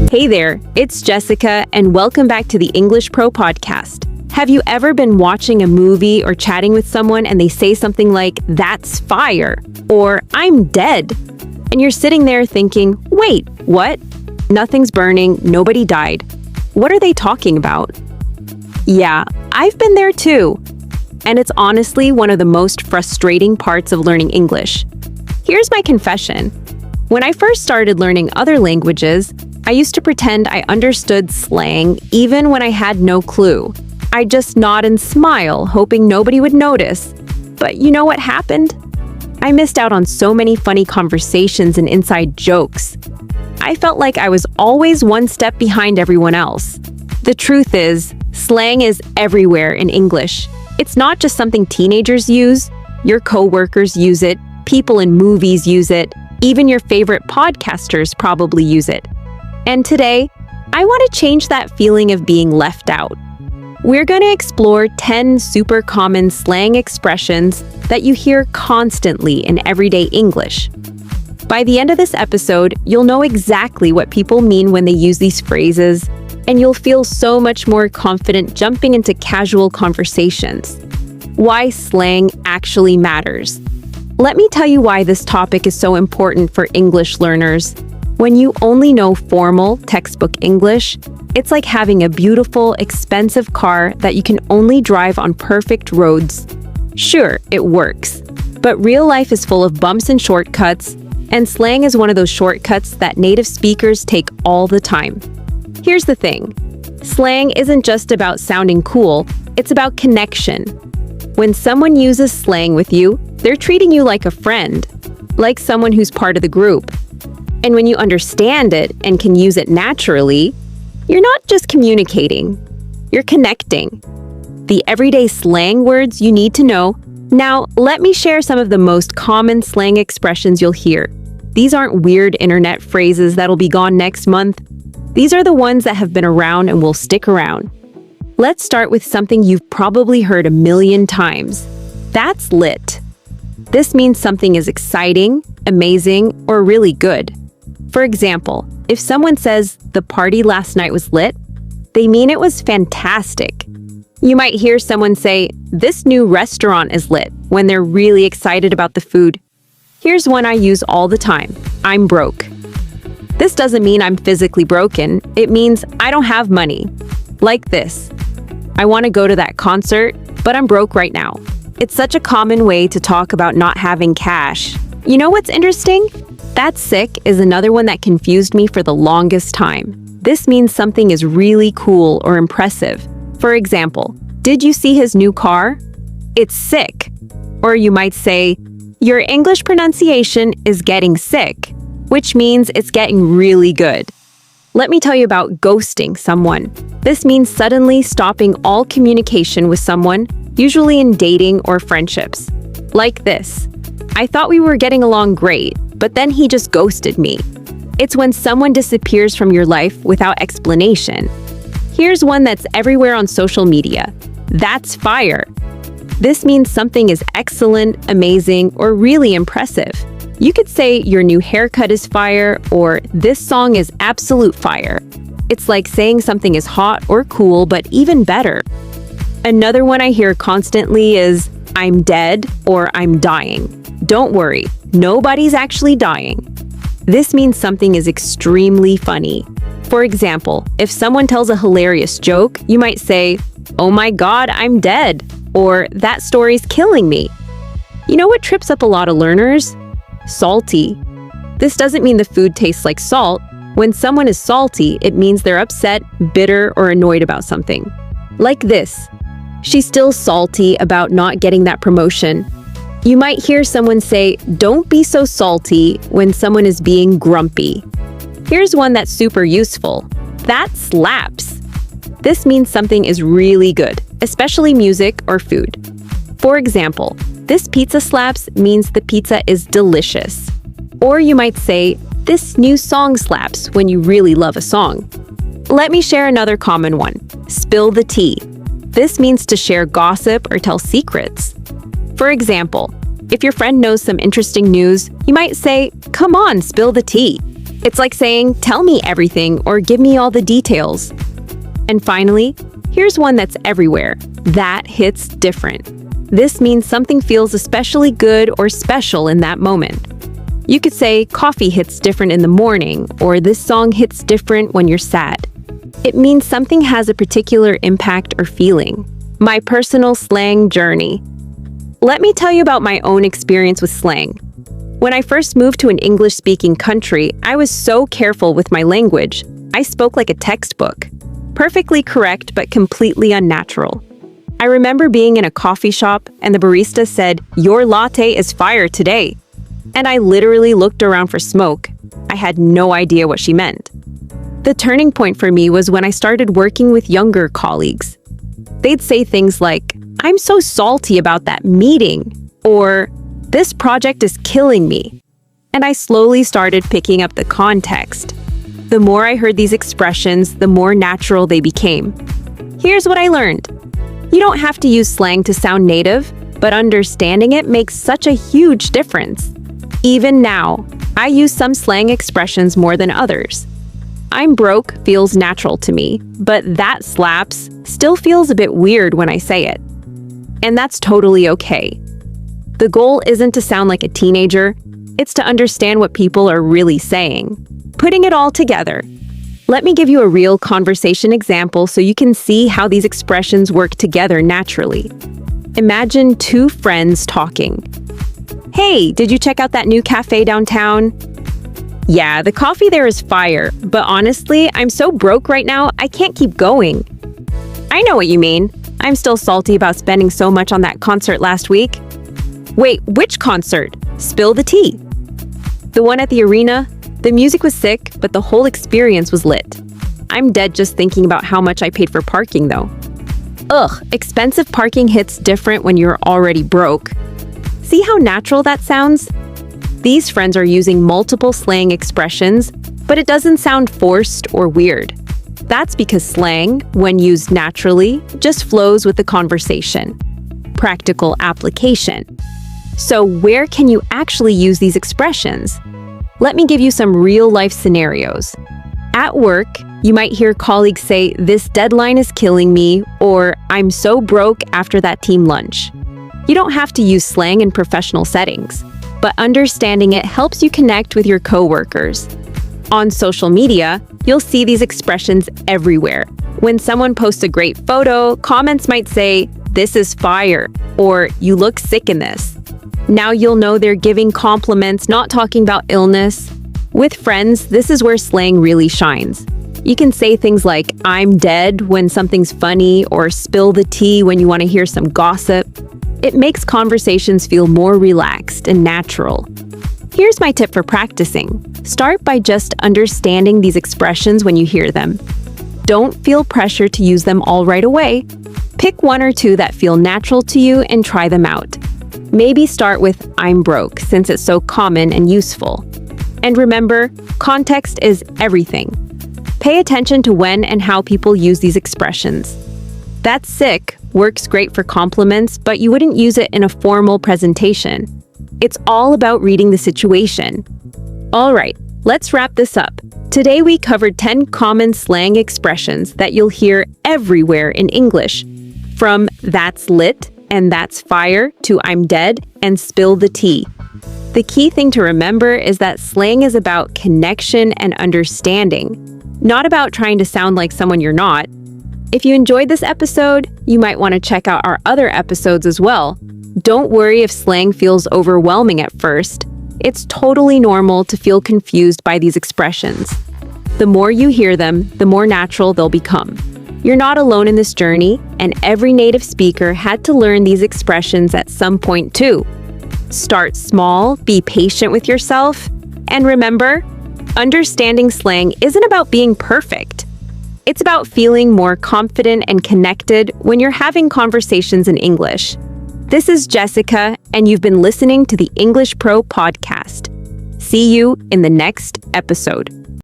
Hey there, it's Jessica, and welcome back to the English Pro Podcast. Have you ever been watching a movie or chatting with someone and they say something like, "That's fire," or "I'm dead"? And you're sitting there thinking, wait, what? Nothing's burning, nobody died. What are they talking about? Yeah, I've been there too. And it's honestly one of the most frustrating parts of learning English. Here's my confession. When I first started learning other languages, I used to pretend I understood slang even when I had no clue. I'd just nod and smile, hoping nobody would notice. But you know what happened? I missed out on so many funny conversations and inside jokes. I felt like I was always one step behind everyone else. The truth is, slang is everywhere in English. It's not just something teenagers use. Your coworkers use it, people in movies use it, even your favorite podcasters probably use it. And today, I want to change that feeling of being left out. We're going to explore 10 super common slang expressions that you hear constantly in everyday English. By the end of this episode, you'll know exactly what people mean when they use these phrases, and you'll feel so much more confident jumping into casual conversations. Why slang actually matters. Let me tell you why this topic is so important for English learners. When you only know formal, textbook English, it's like having a beautiful, expensive car that you can only drive on perfect roads. Sure, it works, but real life is full of bumps and shortcuts, and slang is one of those shortcuts that native speakers take all the time. Here's the thing. Slang isn't just about sounding cool, it's about connection. When someone uses slang with you, they're treating you like a friend, like someone who's part of the group. And when you understand it and can use it naturally, you're not just communicating, you're connecting. The everyday slang words you need to know. Now, let me share some of the most common slang expressions you'll hear. These aren't weird internet phrases that'll be gone next month. These are the ones that have been around and will stick around. Let's start with something you've probably heard a million times. That's lit. This means something is exciting, amazing, or really good. For example, if someone says, "The party last night was lit," they mean it was fantastic. You might hear someone say, "This new restaurant is lit," when they're really excited about the food. Here's one I use all the time. I'm broke. This doesn't mean I'm physically broken. It means I don't have money. Like this. I want to go to that concert, but I'm broke right now. It's such a common way to talk about not having cash. You know what's interesting? "That's sick" is another one that confused me for the longest time. This means something is really cool or impressive. For example, "Did you see his new car? It's sick." Or you might say, "Your English pronunciation is getting sick," which means it's getting really good. Let me tell you about ghosting someone. This means suddenly stopping all communication with someone, usually in dating or friendships. Like this. "I thought we were getting along great, but then he just ghosted me." It's when someone disappears from your life without explanation. Here's one that's everywhere on social media. "That's fire." This means something is excellent, amazing, or really impressive. You could say your new haircut is fire, or this song is absolute fire. It's like saying something is hot or cool, but even better. Another one I hear constantly is, "I'm dead," or "I'm dying." Don't worry, nobody's actually dying. This means something is extremely funny. For example, if someone tells a hilarious joke, you might say, "Oh my God, I'm dead," or "That story's killing me." You know what trips up a lot of learners? Salty. This doesn't mean the food tastes like salt. When someone is salty, it means they're upset, bitter, or annoyed about something. Like this. "She's still salty about not getting that promotion." You might hear someone say, "Don't be so salty," when someone is being grumpy. Here's one that's super useful. "That slaps." This means something is really good, especially music or food. For example, "This pizza slaps" means the pizza is delicious. Or you might say, "This new song slaps," when you really love a song. Let me share another common one. Spill the tea. This means to share gossip or tell secrets. For example, if your friend knows some interesting news, you might say, "Come on, spill the tea." It's like saying, tell me everything or give me all the details. And finally, here's one that's everywhere. That hits different. This means something feels especially good or special in that moment. You could say coffee hits different in the morning, or this song hits different when you're sad. It means something has a particular impact or feeling. My personal slang journey. Let me tell you about my own experience with slang. When I first moved to an English-speaking country, I was so careful with my language. I spoke like a textbook. Perfectly correct, but completely unnatural. I remember being in a coffee shop and the barista said, "Your latte is fire today." And I literally looked around for smoke. I had no idea what she meant. The turning point for me was when I started working with younger colleagues. They'd say things like, "I'm so salty about that meeting," or "This project is killing me." And I slowly started picking up the context. The more I heard these expressions, the more natural they became. Here's what I learned. You don't have to use slang to sound native, but understanding it makes such a huge difference. Even now, I use some slang expressions more than others. "I'm broke" feels natural to me, but "that slaps" still feels a bit weird when I say it. And that's totally okay. The goal isn't to sound like a teenager, it's to understand what people are really saying. Putting it all together. Let me give you a real conversation example so you can see how these expressions work together naturally. Imagine two friends talking. "Hey, did you check out that new cafe downtown?" "Yeah, the coffee there is fire, but honestly, I'm so broke right now, I can't keep going." "I know what you mean. I'm still salty about spending so much on that concert last week." "Wait, which concert? Spill the tea." "The one at the arena? The music was sick, but the whole experience was lit. I'm dead just thinking about how much I paid for parking though." Ugh, expensive parking hits different when you're already broke. See how natural that sounds? These friends are using multiple slang expressions, but it doesn't sound forced or weird. That's because slang, when used naturally, just flows with the conversation. Practical application. So where can you actually use these expressions? Let me give you some real-life scenarios. At work, you might hear colleagues say, "This deadline is killing me," or "I'm so broke after that team lunch." You don't have to use slang in professional settings, but understanding it helps you connect with your coworkers. On social media, you'll see these expressions everywhere. When someone posts a great photo, comments might say, "This is fire," or "You look sick in this." Now you'll know they're giving compliments, not talking about illness. With friends, this is where slang really shines. You can say things like, "I'm dead" when something's funny, or "spill the tea" when you want to hear some gossip. It makes conversations feel more relaxed and natural. Here's my tip for practicing. Start by just understanding these expressions when you hear them. Don't feel pressure to use them all right away. Pick one or two that feel natural to you and try them out. Maybe start with "I'm broke" since it's so common and useful. And remember, context is everything. Pay attention to when and how people use these expressions. "That's sick" works great for compliments, but you wouldn't use it in a formal presentation. It's all about reading the situation. All right, let's wrap this up. Today we covered 10 common slang expressions that you'll hear everywhere in English. From "that's lit" and "that's fire" to "I'm dead" and "spill the tea." The key thing to remember is that slang is about connection and understanding, not about trying to sound like someone you're not. If you enjoyed this episode, you might want to check out our other episodes as well. Don't worry if slang feels overwhelming at first. It's totally normal to feel confused by these expressions. The more you hear them, the more natural they'll become. You're not alone in this journey, and every native speaker had to learn these expressions at some point too. Start small, be patient with yourself, and remember, understanding slang isn't about being perfect. It's about feeling more confident and connected when you're having conversations in English. This is Jessica, and you've been listening to the English Pro Podcast. See you in the next episode.